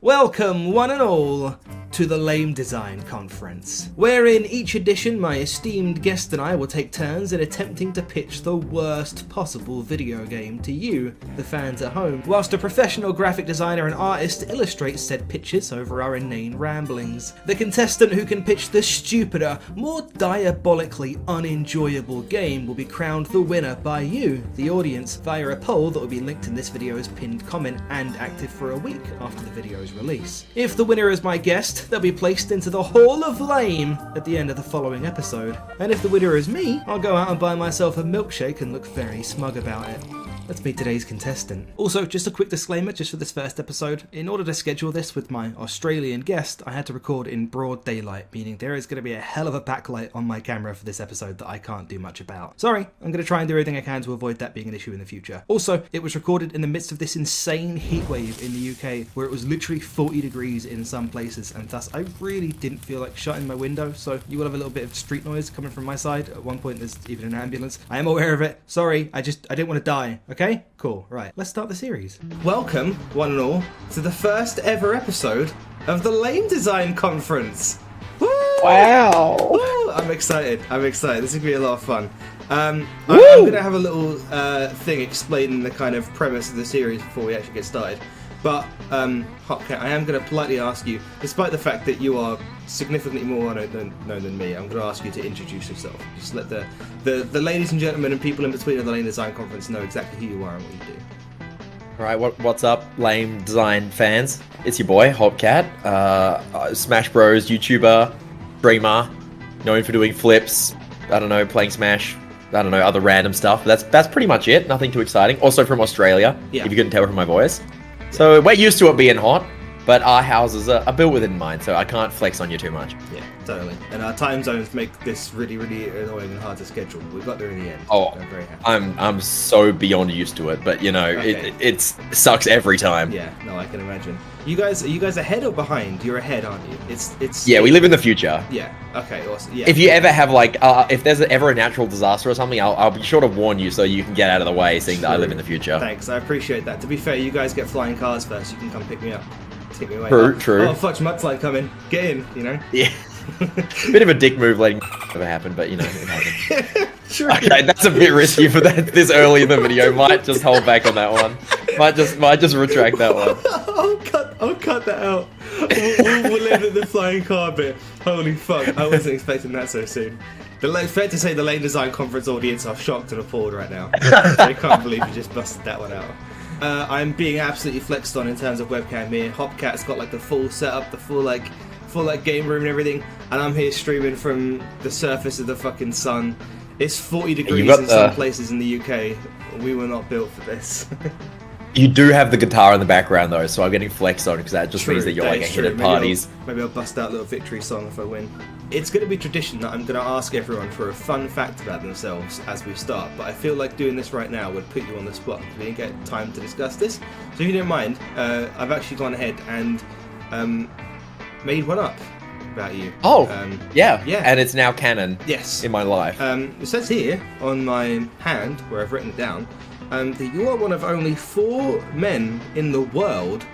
Welcome, one and all, to the Lame Design Conference, where in each edition my esteemed guest and I will take turns in attempting to pitch the worst possible video game to you, the fans at home, whilst a professional graphic designer and artist illustrates said pitches over our inane ramblings. The contestant who can pitch the stupider, more diabolically unenjoyable game will be crowned the winner by you, the audience, via a poll that will be linked in this video's pinned comment and active for a week after the video's release. If the winner is my guest, they'll be placed into the Hall of Lame at the end of the following episode. And if the winner is me, I'll go out and buy myself a milkshake and look very smug about it. Let's meet today's contestant. Also, just a quick disclaimer just for this first episode. In order to schedule this with my Australian guest, I had to record in broad daylight, meaning there is going to be a hell of a backlight on my camera for this episode that I can't do much about. Sorry, I'm going to try and do everything I can to avoid that being an issue in the future. Also, it was recorded in the midst of this insane heatwave in the UK, where it was literally 40 degrees in some places, and thus I really didn't feel like shutting my window, so you will have a little bit of street noise coming from my side. At one point there's even an ambulance. I am aware of it. Sorry, I didn't want to die. Okay? Cool. Right. Let's start the series. Welcome, one and all, to the first ever episode of the Lame Design Conference. Woo! Wow. Woo! I'm excited. This is going to be a lot of fun. I'm going to have a little thing explaining the kind of premise of the series before we actually get started. But, HopCat, I am going to politely ask you, despite the fact that you are significantly more known than me, I'm going to ask you to introduce yourself. Just let the ladies and gentlemen and people in between of the Lame Design Conference know exactly who you are and what you do. Alright, what's up, Lame Design fans? It's your boy, HopCat, Smash Bros YouTuber, streamer, known for doing flips, I don't know, playing Smash, I don't know, other random stuff. That's pretty much it, nothing too exciting. Also from Australia, if you couldn't tell from my voice. So we're used to it being hot, but our houses are built within mine, so I can't flex on you too much. Yeah, totally. And our time zones make this really, really annoying and hard to schedule. We've got there in the end. Oh, I'm very happy. I'm so beyond used to it, but you know, okay. it sucks every time. Yeah, no, I can imagine. Are you guys ahead or behind? You're ahead, aren't you? It's Yeah, we live in the future. Yeah. Okay. Awesome. Yeah. If you ever have like, if there's ever a natural disaster or something, I'll be sure to warn you so you can get out of the way, seeing that I live in the future. Thanks, I appreciate that. To be fair, you guys get flying cars first. You can come pick me up. Take me away. True. Oh, Fudj, mudslide coming. Get in. You know. Yeah. Bit of a dick move letting ever happen, but you know, it happened. True. Okay, that's a bit risky for that this early in the video. Might just hold back on that one. Might just retract that one. I'll cut that out. We'll leave it the flying car bit. Holy fuck! I wasn't expecting that so soon. Fair to say the Lame Design Conference audience are shocked and appalled right now. They can't believe you just busted that one out. I'm being absolutely flexed on in terms of webcam here. HopCat's got like the full setup, the full game room and everything, and I'm here streaming from the surface of the fucking sun. It's 40 degrees in some places in the UK. We were not built for this. You do have the guitar in the background though, so I'm getting flexed on because that just means that you're like a hit at parties. Maybe I'll bust out a little victory song if I win. It's going to be tradition that I'm going to ask everyone for a fun fact about themselves as we start, but I feel like doing this right now would put you on the spot. We didn't get time to discuss this, so if you don't mind, I've actually gone ahead and made one up about you. Oh, yeah, and it's now canon. Yes, in my life. It says here on my hand where I've written it down that you are one of only 4 men in the world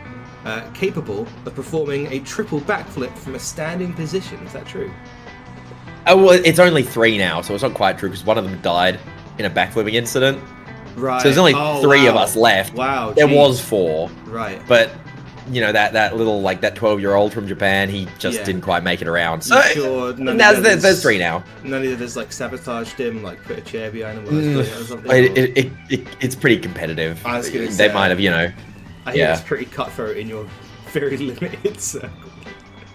capable of performing a triple backflip from a standing position. Is that true? Oh, well, it's only 3 now, so it's not quite true because one of them died in a backflipping incident. Right. So there's only 3 of us left. Wow. There was 4. Right. But you know that little like that 12-year-old from Japan, he just didn't quite make it around. So sure there's 3 now. None of us like sabotaged him, like put a chair behind him or something. It's pretty competitive. I was gonna say, they might have, you know. I think it's pretty cutthroat in your very limited circle.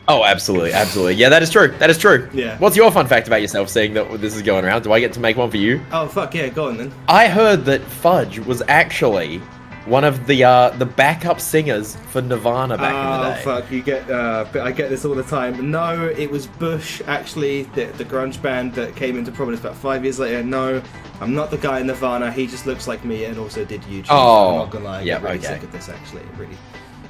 Oh, absolutely. Yeah, that is true. Yeah. What's your fun fact about yourself, seeing that this is going around? Do I get to make one for you? Oh, fuck yeah, go on then. I heard that Fudj was actually one of the backup singers for Nirvana back in the day. Oh fuck! I get this all the time. No, it was Bush actually, the grunge band that came into prominence about 5 years later. No, I'm not the guy in Nirvana. He just looks like me and also did YouTube. Oh, I'm not gonna lie. I get really okay. sick of this actually. It really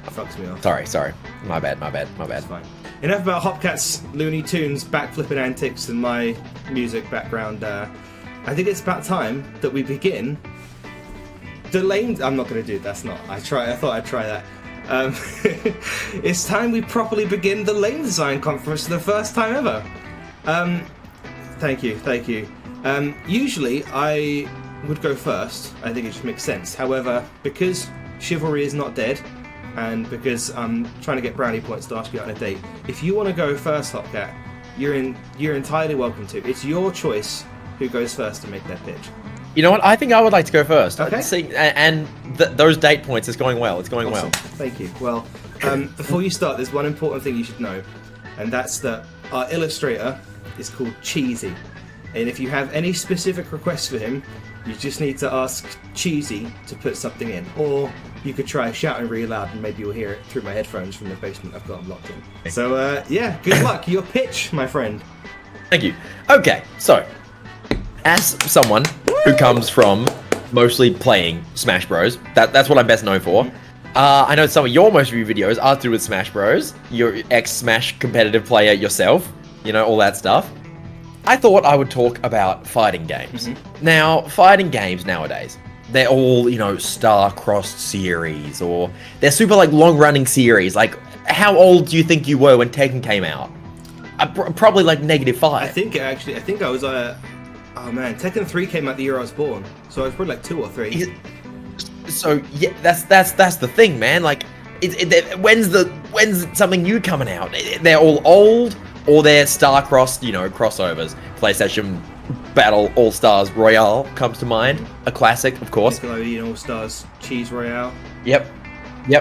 fucks me off. Sorry. My bad. It's fine. Enough about HopCat's Looney Tunes backflipping antics and my music background. I think it's about time that we begin. The lame. I'm not going to do it. That's not. I thought I'd try that. It's time we properly begin the Lame Design Conference for the first time ever. Thank you. Usually I would go first. I think it just makes sense. However, because chivalry is not dead, and because I'm trying to get brownie points to ask you out on a date, if you want to go first, HopCat, you're entirely welcome to. It's your choice who goes first to make their pitch. You know what? I think I would like to go first. Okay. See, and those date points is going well. It's going Awesome. well. Thank you. Well, before you start, there's one important thing you should know, and that's that our illustrator is called Cheesy. And if you have any specific requests for him, you just need to ask Cheesy to put something in. Or you could try shouting really loud and maybe you'll hear it through my headphones from the basement I've got them locked in. So, yeah, good luck. Your pitch, my friend. Thank you. Okay, so, as someone who comes from mostly playing Smash Bros, that's what I'm best known for. I know some of your most viewed videos are to do with Smash Bros. You're ex-Smash competitive player yourself, you know, all that stuff. I thought I would talk about fighting games. Now, fighting games nowadays, they're all, you know, star-crossed series, or they're super, like, long-running series. Like, how old do you think you were when Tekken came out? Probably, like, -5. I think I was, oh man, Tekken 3 came out the year I was born. So I was probably like 2 or 3. So, yeah, that's the thing, man. Like, when's something new coming out? They're all old, or they're star-crossed, you know, crossovers. PlayStation Battle All-Stars Royale comes to mind. A classic, of course. Nickelodeon All-Stars Cheese Royale. Yep,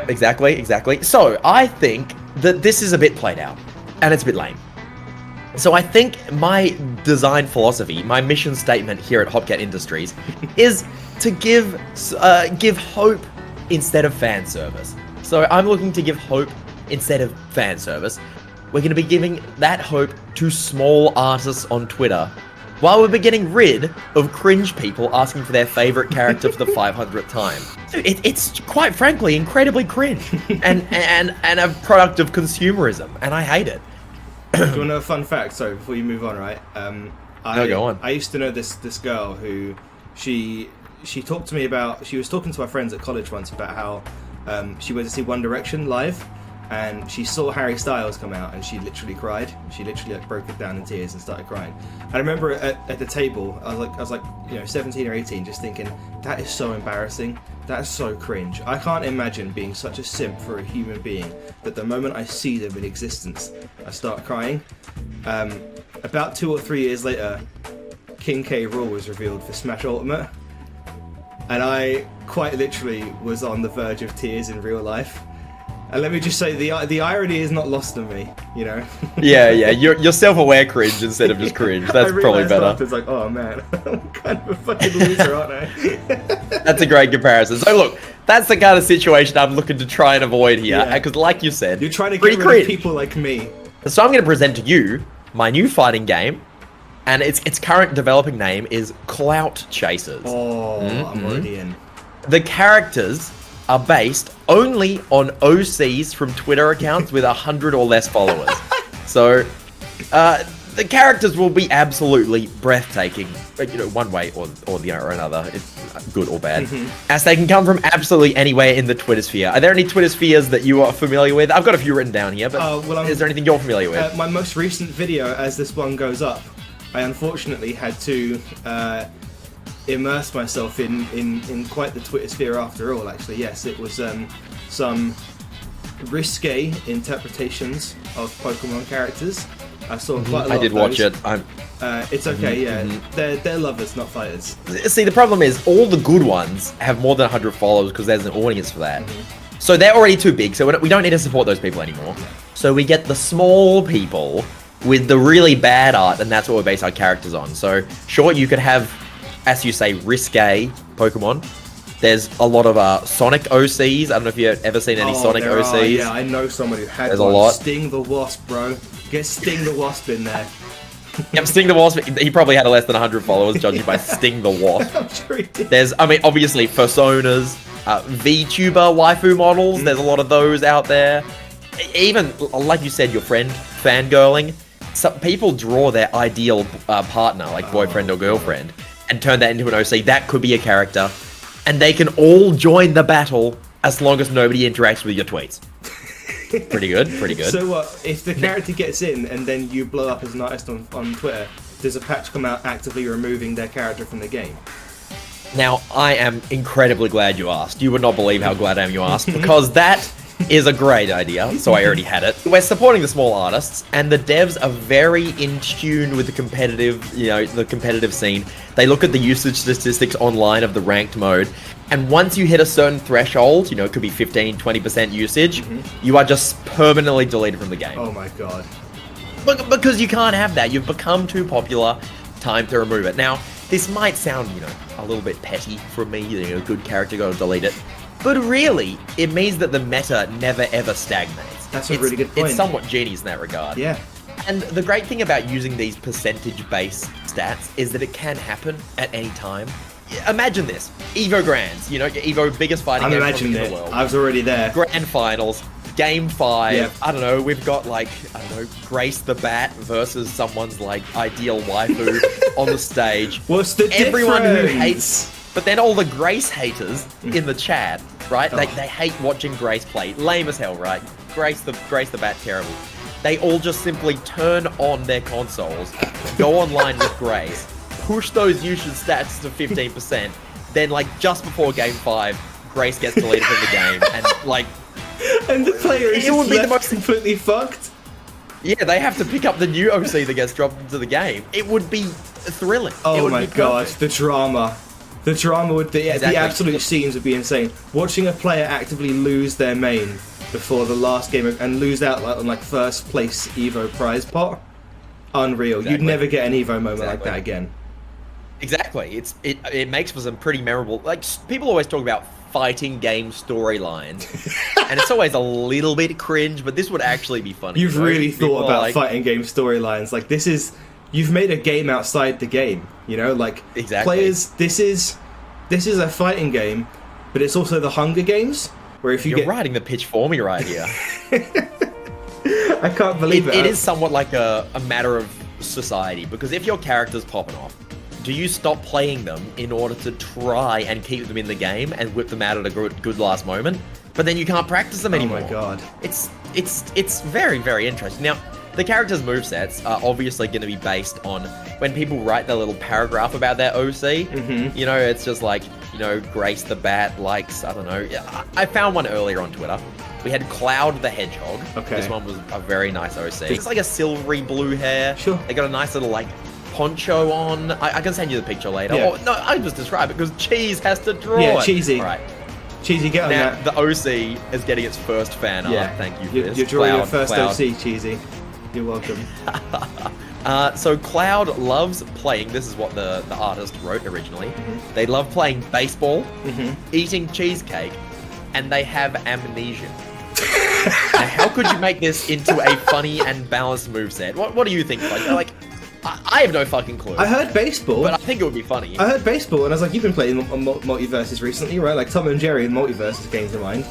exactly. So, I think that this is a bit played out, and it's a bit lame. So I think my design philosophy, my mission statement here at HopCat Industries, is to give hope instead of fan service. So I'm looking to give hope instead of fan service. We're going to be giving that hope to small artists on Twitter, while we're getting rid of cringe people asking for their favorite character for the 500th time. It's quite frankly incredibly cringe, and a product of consumerism, and I hate it. Do you want to know a fun fact? Sorry, before you move on, right? No, go on. I used to know this girl who she talked to me about. She was talking to her friends at college once about how she went to see One Direction live, and she saw Harry Styles come out, and she literally cried. She literally like broke it down in tears and started crying. I remember at the table, I was like, you know, 17 or 18, just thinking that is so embarrassing. That is so cringe. I can't imagine being such a simp for a human being that the moment I see them in existence, I start crying. About 2 or 3 years later, King K. Rool was revealed for Smash Ultimate, and I quite literally was on the verge of tears in real life. And let me just say, the irony is not lost on me, you know? Yeah, you're self-aware cringe instead of just cringe. That's probably better. It's like, oh man, I'm kind of a fucking loser, aren't I? That's a great comparison. So look, that's the kind of situation I'm looking to try and avoid here. Because like you said, you're trying to get rid of people like me. So I'm going to present to you my new fighting game, and its current developing name is Clout Chasers. Oh, I'm already in. The characters are based only on OCs from Twitter accounts with 100 or less followers. So, the characters will be absolutely breathtaking, you know, one way or another, it's good or bad, as they can come from absolutely anywhere in the Twitter sphere. Are there any Twitter spheres that you are familiar with? I've got a few written down here, but is there anything you're familiar with? My most recent video, as this one goes up, I unfortunately had to immerse myself in quite the Twitter sphere after all. Actually, yes, it was some risque interpretations of Pokemon characters. I saw quite a lot. I did watch it. It's okay, yeah. They're lovers, not fighters. See, the problem is all the good ones have more than 100 followers because there's an audience for that. So they're already too big, so we don't need to support those people anymore. So we get the small people with the really bad art, and that's what we base our characters on. So sure, you could have, as you say, risque Pokemon. There's a lot of Sonic OCs. I don't know if you've ever seen any Sonic OCs. Yeah, I know someone who had There's one. a lot. Sting the Wasp, bro. Get Sting the Wasp in there. Yep, Sting the Wasp. He probably had less than 100 followers, judging by Sting the Wasp. I'm sure he did. There's, I mean, obviously, Personas, VTuber waifu models. There's a lot of those out there. Even, like you said, your friend, fangirling. Some people draw their ideal partner, like boyfriend or girlfriend, and turn that into an OC. That could be a character. And they can all join the battle as long as nobody interacts with your tweets. Pretty good, pretty good. So what, if the character gets in and then you blow up as an artist on Twitter, does a patch come out actively removing their character from the game? Now, I am incredibly glad you asked. You would not believe how glad I am you asked, because that is a great idea, so I already had it. We're supporting the small artists, and the devs are very in tune with the competitive scene. They look at the usage statistics online of the ranked mode, and once you hit a certain threshold, it could be 15, 20% usage, you are just permanently deleted from the game. Oh my god. Because you can't have that. You've become too popular. Time to remove it. Now, this might sound, a little bit petty from me, a good character, gotta delete it. But really, it means that the meta never ever stagnates. That's a really good point. It's somewhat genius in that regard. Yeah. And the great thing about using these percentage-based stats is that it can happen at any time. Imagine this. Evo Grands, Evo biggest fighting game in the world. I was already there. Grand Finals. Game 5, Yep. I don't know, we've got Grace the Bat versus someone's ideal waifu on the stage. What's the Everyone who difference? hates, but then all the Grace haters in the chat, right? They hate watching Grace play. Lame as hell, right? Grace the Bat, terrible. They all just simply turn on their consoles, go online with Grace, push those usage stats to 15%, then just before Game 5, Grace gets deleted from the game, and and the player is it would be the most completely fucked. Yeah, they have to pick up the new OC that gets dropped into the game. It would be thrilling. Oh my god, the drama. The drama would the absolute scenes would be insane. Watching a player actively lose their main before the last game and lose out on first place Evo prize pot. Unreal. Exactly. You'd never get an Evo moment like that again. Exactly. It makes for some pretty memorable. People always talk about fighting game storylines, and it's always a little bit cringe, but this would actually be funny. You've really thought about fighting game storylines. You've made a game outside the game. Exactly. Players. This is a fighting game, but it's also the Hunger Games, where if You're writing the pitch for me right here. I can't believe it. It is somewhat like a matter of society, because if your character's popping off, do you stop playing them in order to try and keep them in the game and whip them out at a good last moment? But then you can't practice them anymore. Oh my god. It's very, very interesting. Now, the characters' movesets are obviously going to be based on when people write their little paragraph about their OC. It's just Grace the Bat likes, I don't know. I found one earlier on Twitter. We had Cloud the Hedgehog. Okay. This one was a very nice OC. It's a silvery blue hair. Sure. They got a nice little poncho on. I can send you the picture later. Yeah. Oh, no, I just describe it because Cheese has to draw Yeah, it. Cheesy. All right. Cheesy, get on Now, that. the OC is getting its first fan art. Thank you for this. You're drawing your Cloud, first Cloud. OC, Cheesy. You're welcome. So Cloud loves playing, this is what the artist wrote originally. They love playing baseball, eating cheesecake, and they have amnesia. Now, how could you make this into a funny and balanced moveset? What do you think? I have no fucking clue. I heard baseball. But I think it would be funny. I heard baseball, and I was like, you've been playing multiverses recently, right? Tom and Jerry and multiverses came to mind,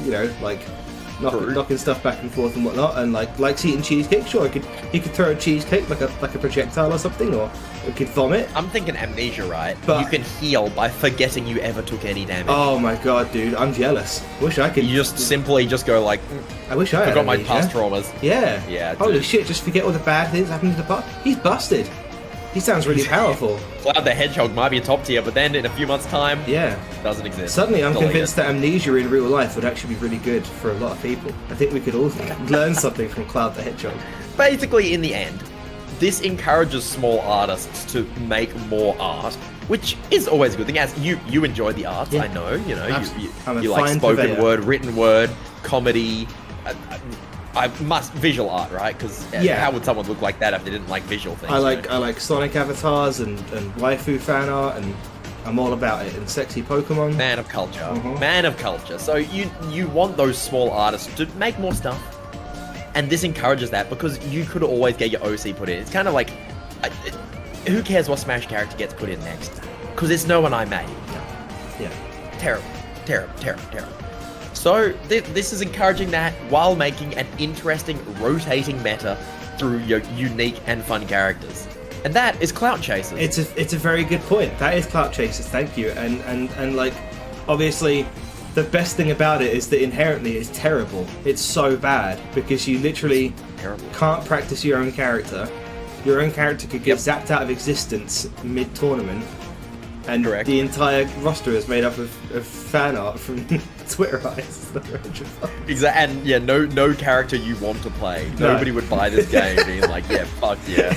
knocking stuff back and forth and whatnot, and likes eating cheesecake. Sure, he could throw a cheesecake like a projectile or something, or it could vomit. I'm thinking amnesia, right? But you can heal by forgetting you ever took any damage. Oh my god, dude, I'm jealous. Wish I could. You just simply go I wish I forgot had my amnesia. past traumas. Yeah. Yeah. Holy dude. shit! Just forget all the bad things happening to the past. He's busted. He sounds really powerful. Cloud the Hedgehog might be a top tier, but then in a few months' time, Yeah. doesn't exist. Suddenly, I'm Delete convinced it. that amnesia in real life would actually be really good for a lot of people. I think we could all learn something from Cloud the Hedgehog. Basically, in the end, this encourages small artists to make more art, which is always a good thing. As you enjoy the art, Yeah. I know. I'm a You like fine spoken purveyor. word, written word, comedy. I must visual art, right? Because Yeah. how would someone look like that if they didn't like visual things? I like Sonic avatars and waifu fan art, and I'm all about it. And sexy Pokemon. Man of culture. Mhm. Man of culture. So you want those small artists to make more stuff. And this encourages that because you could always get your OC put in. It's kind of like, who cares what Smash character gets put in next? Because it's no one I made. Yeah. Terrible. So this is encouraging that while making an interesting rotating meta through your unique and fun characters. And that is Clout Chasers. It's a very good point. That is Clout Chasers. Thank you. And obviously, the best thing about it is that inherently it's terrible. It's so bad because you literally can't practice your own character. Your own character could get zapped out of existence mid-tournament, and the entire roster is made up of fan art from Twitterites. Exactly, and yeah, no character you want to play. Nobody would buy this game being like, yeah, fuck yeah.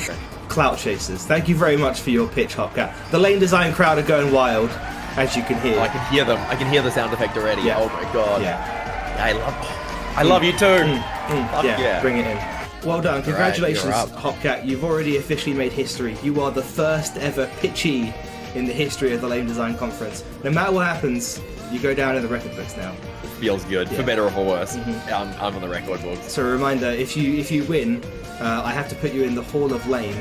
Clout chasers. Thank you very much for your pitch, HopCat. The lane design crowd are going wild, as you can hear. I can hear them. I can hear the sound effect already. Yeah. Oh my god. Yeah. I love you too. Fuck yeah, bring it in. Well done. Congratulations, right, HopCat. You've already officially made history. You are the first ever pitchee in the history of the Lane Design Conference. No matter what happens, you go down in the record books now. It feels good, for better or for worse. I'm on the record books. So a reminder, if you win, I have to put you in the Hall of Lane,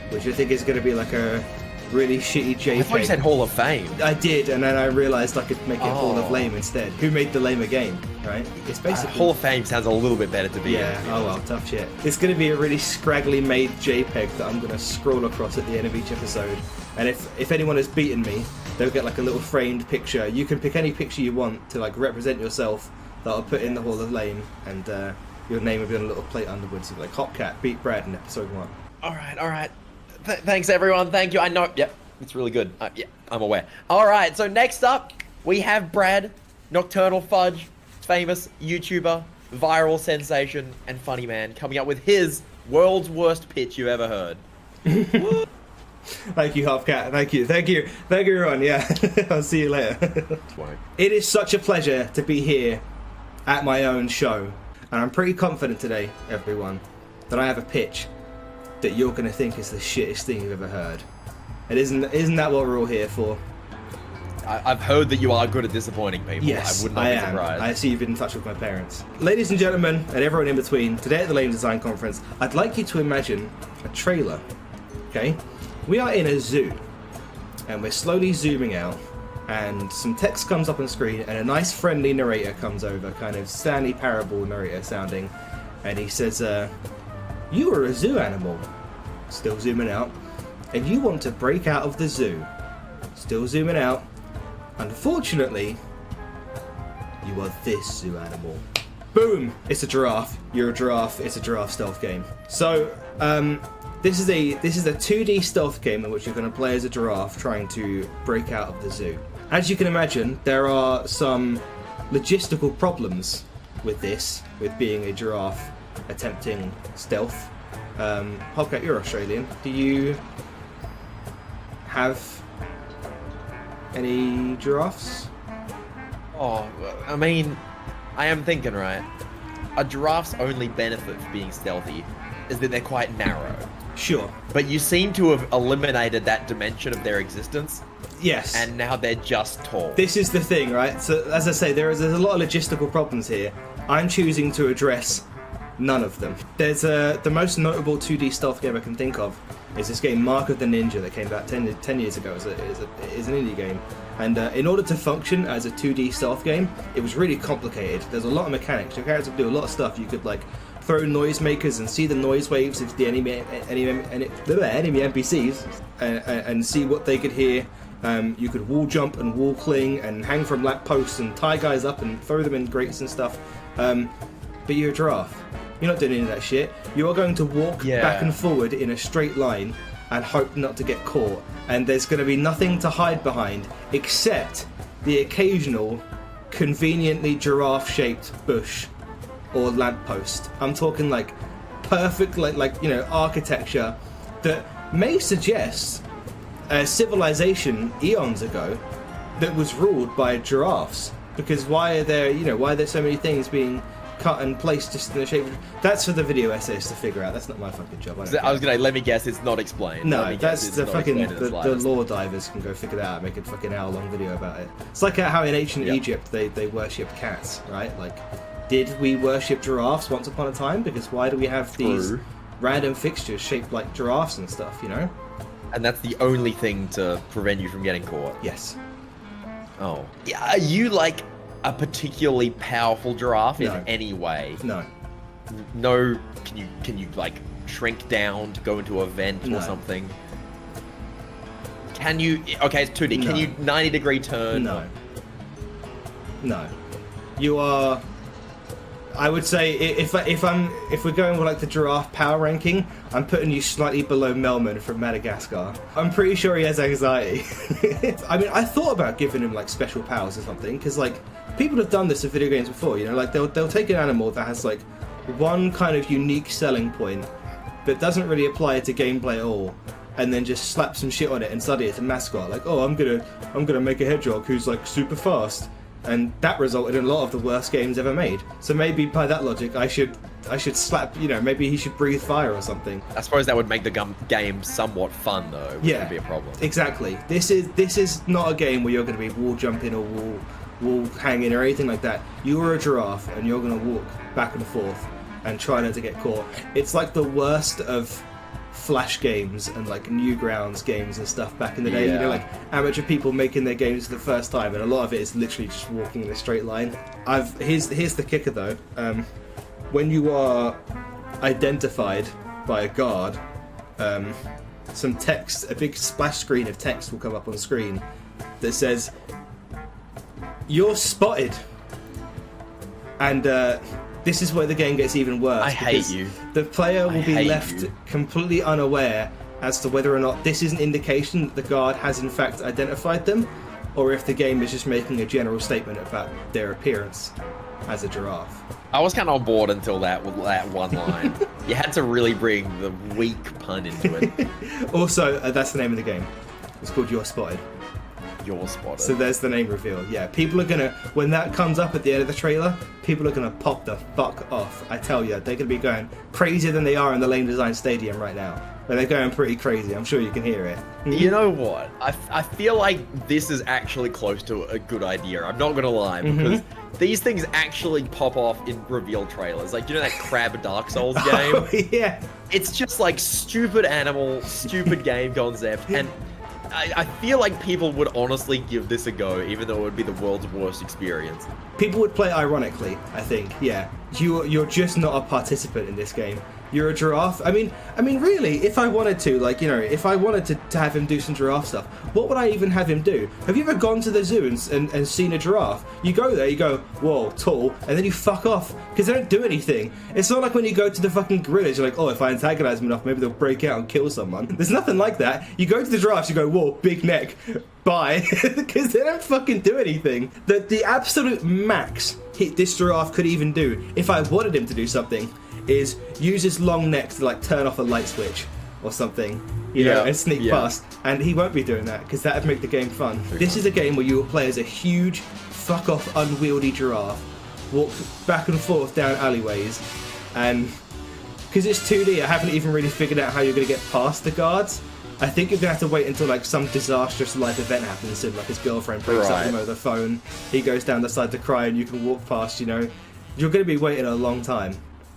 which I think is going to be like a really shitty JPEG. I thought you said Hall of Fame. I did, and then I realised I could make it Hall of Lame instead. Who made the lamer game, right? It's basically Hall of Fame sounds a little bit better to be in. Oh well, tough shit. It's going to be a really scraggly made JPEG that I'm going to scroll across at the end of each episode. And if anyone has beaten me, they'll get like a little framed picture. You can pick any picture you want to like represent yourself that I'll put in the Hall of Lame, and your name will be on a little plate underwards. So like HopCat beat Brad in episode 1. All right. Thanks everyone. Thank you. I know. Yep, it's really good. Yeah, I'm aware. All right. So next up, we have Brad, Nocturnal Fudj, famous YouTuber, viral sensation, and funny man, coming up with his world's worst pitch you ever heard. Thank you, HopCat. Thank you, everyone. Yeah, I'll see you later. It is such a pleasure to be here at my own show, and I'm pretty confident today, everyone, that I have a pitch that you're going to think is the shittest thing you've ever heard. And isn't that what we're all here for? I've heard that you are good at disappointing people. Yes, I would not be surprised. I see you've been in touch with my parents. Ladies and gentlemen, and everyone in between, today at the Lane Design Conference, I'd like you to imagine a trailer. Okay? We are in a zoo, and we're slowly zooming out, and some text comes up on screen, and a nice friendly narrator comes over, kind of Stanley Parable narrator sounding, and he says, you are a zoo animal. Still zooming out. And you want to break out of the zoo. Still zooming out. Unfortunately, you are this zoo animal. Boom! It's a giraffe. You're a giraffe. It's a giraffe stealth game. So, this is a 2D stealth game in which you're going to play as a giraffe trying to break out of the zoo. As you can imagine, there are some logistical problems with this, with being a giraffe attempting stealth. HopCat, you're Australian. Do you have any giraffes? Oh, I mean, I am thinking, right? A giraffe's only benefit for being stealthy is that they're quite narrow. Sure. But you seem to have eliminated that dimension of their existence. Yes. And now they're just tall. This is the thing, right? So, as I say, there's a lot of logistical problems here. I'm choosing to address none of them. There's the most notable 2D stealth game I can think of is this game Mark of the Ninja that came out 10 years ago. It is an indie game. And in order to function as a 2D stealth game, it was really complicated. There's a lot of mechanics. Your character could do a lot of stuff. You could like throw noisemakers and see the noise waves of the enemy NPCs and see what they could hear. You could wall jump and wall cling and hang from lampposts and tie guys up and throw them in grates and stuff. But you're a giraffe. You're not doing any of that shit. You are going to walk back and forward in a straight line and hope not to get caught. And there's going to be nothing to hide behind except the occasional conveniently giraffe-shaped bush or lamppost. I'm talking like perfect, like architecture that may suggest a civilization eons ago that was ruled by giraffes. Because why are there so many things being cut and placed just in the shape of... That's for the video essays to figure out. That's not my fucking job. I was gonna let me guess it's not explained. No, that's the fucking the law divers can go figure that out, make a fucking hour-long video about it. It's like how in ancient Egypt they worshipped cats, right? Like, did we worship giraffes once upon a time? Because why do we have these random fixtures shaped like giraffes and stuff, you know? And that's the only thing to prevent you from getting caught. Yes. Oh. Yeah, are you like a particularly powerful giraffe in any way? No. No. Can you like shrink down to go into a vent or something? Can you? Okay, it's 2D. No. Can you 90-degree turn? No. No. You are... I would say if we're going with like the giraffe power ranking, I'm putting you slightly below Melman from Madagascar. I'm pretty sure he has anxiety. I mean, I thought about giving him like special powers or something, because like people have done this in video games before. You know, like they'll take an animal that has like one kind of unique selling point, but doesn't really apply to gameplay at all, and then just slap some shit on it and suddenly it's a mascot. Like, oh, I'm gonna make a hedgehog who's like super fast. And that resulted in a lot of the worst games ever made. So maybe by that logic, I should slap, you know, maybe he should breathe fire or something. I suppose that would make the game somewhat fun, though, which would be a problem. Exactly. This is not a game where you're going to be wall jumping or wall hanging or anything like that. You are a giraffe and you're going to walk back and forth and try not to get caught. It's like the worst of Flash games and like Newgrounds games and stuff back in the day. You know, like amateur people making their games for the first time, and a lot of it is literally just walking in a straight line. Here's the kicker though. When you are identified by a guard, some text, a big splash screen of text will come up on screen that says, "You're spotted," and this is where the game gets even worse. I hate you. The player will be left completely unaware as to whether or not this is an indication that the guard has in fact identified them, or if the game is just making a general statement about their appearance as a giraffe. I was kind of on board until that one line. You had to really bring the weak pun into it. Also, that's the name of the game. It's called You're Spotted. You're Spotted. So there's the name reveal. Yeah, people are gonna, when that comes up at the end of the trailer, people are gonna pop the fuck off. I tell you, they're gonna be going crazier than they are in the Lame Design Stadium right now. But they're going pretty crazy. I'm sure you can hear it. You know what? I feel like this is actually close to a good idea. I'm not gonna lie, because these things actually pop off in reveal trailers. Like, you know that Crab Dark Souls game? Oh, yeah. It's just like stupid animal, stupid game concept, and I feel like people would honestly give this a go, even though it would be the world's worst experience. People would play ironically, I think. Yeah, you're just not a participant in this game. You're a giraffe. I mean, really, if I wanted to, like, you know, if I wanted to have him do some giraffe stuff, what would I even have him do? Have you ever gone to the zoo and seen a giraffe? You go there, you go, whoa, tall, and then you fuck off, because they don't do anything. It's not like when you go to the fucking gorillas, you're like, oh, if I antagonize them enough, maybe they'll break out and kill someone. There's nothing like that. You go to the giraffes, you go, whoa, big neck, bye, because they don't fucking do anything. The absolute max this giraffe could even do, if I wanted him to do something, is use his long neck to like turn off a light switch or something, you know, and sneak past. And he won't be doing that, because that would make the game fun. This is a game where you will play as a huge, fuck off, unwieldy giraffe, walk back and forth down alleyways, and because it's 2D, I haven't even really figured out how you're going to get past the guards. I think you're going to have to wait until like some disastrous life event happens, and like his girlfriend breaks up him over the phone, he goes down the side to cry, and you can walk past, you know. You're going to be waiting a long time.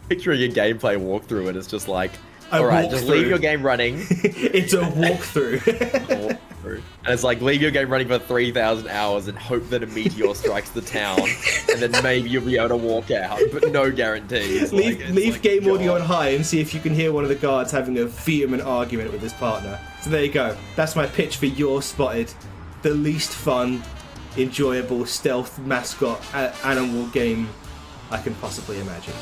Picturing your gameplay walkthrough, and it's just like, alright, just leave your game running. It's a walkthrough. And it's like, leave your game running for 3,000 hours and hope that a meteor strikes the town, and then maybe you'll be able to walk out, but no guarantees. Leave game audio on high and see if you can hear one of the guards having a vehement argument with his partner. So there you go. That's my pitch for You're Spotted, the least fun, enjoyable stealth mascot animal game I can possibly imagine.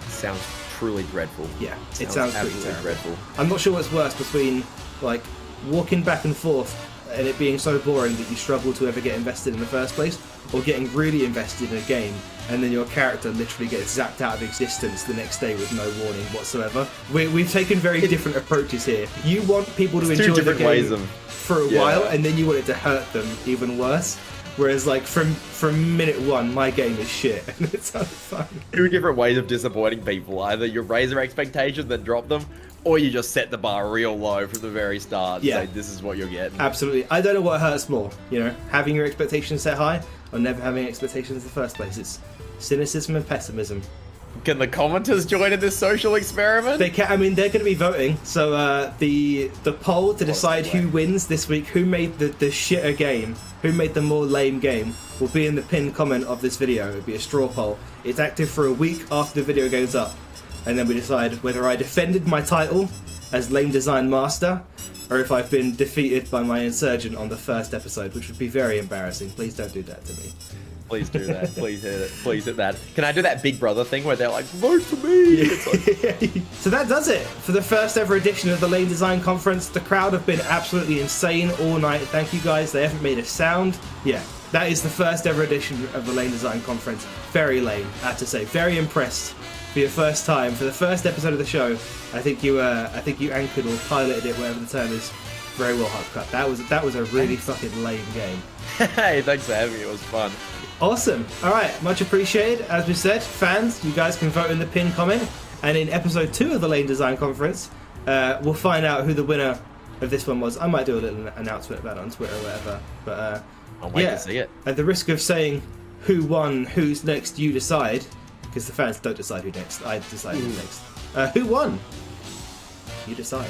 Sounds truly dreadful. Yeah, it sounds absolutely dreadful. I'm not sure what's worse between like walking back and forth and it being so boring that you struggle to ever get invested in the first place, or getting really invested in a game and then your character literally gets zapped out of existence the next day with no warning whatsoever. We've taken very different approaches here. You want people to enjoy the game for a while, and then you want it to hurt them even worse. Whereas, like, from minute one, my game is shit, and it sounds fun. Two different ways of disappointing people. Either you raise their expectations, then drop them, or you just set the bar real low from the very start and say, this is what you're getting. Absolutely. I don't know what hurts more, you know, having your expectations set high, or never having expectations in the first place. It's cynicism and pessimism. Can the commenters join in this social experiment? They can. I mean, they're going to be voting. So the poll to decide who wins this week, who made the shitter game, who made the more lame game, will be in the pinned comment of this video. It'll be a straw poll. It's active for a week after the video goes up, and then we decide whether I defended my title as Lame Design Master, or if I've been defeated by my insurgent on the first episode, which would be very embarrassing. Please don't do that to me. Please do that. Please hit it. Please hit that. Can I do that Big Brother thing where they're like, vote for me? It's like... So that does it for the first ever edition of the Lane Design Conference. The crowd have been absolutely insane all night. Thank you guys. They haven't made a sound. Yeah, that is the first ever edition of the Lane Design Conference. Very lame, I have to say. Very impressed for your first time. For the first episode of the show, I think you anchored or piloted it, whatever the term is, very well, HopCat. That was a really fucking lame game. Hey, thanks for having me. It was fun. Awesome. All right, much appreciated. As we said, fans, you guys can vote in the pin comment, and in episode 2 of the Lane Design Conference, we'll find out who the winner of this one was. I might do a little announcement about it on Twitter or whatever. But I'll wait to see it. At the risk of saying who won, who's next, you decide, because the fans don't decide who next. I decide who's next. Who won? You decide.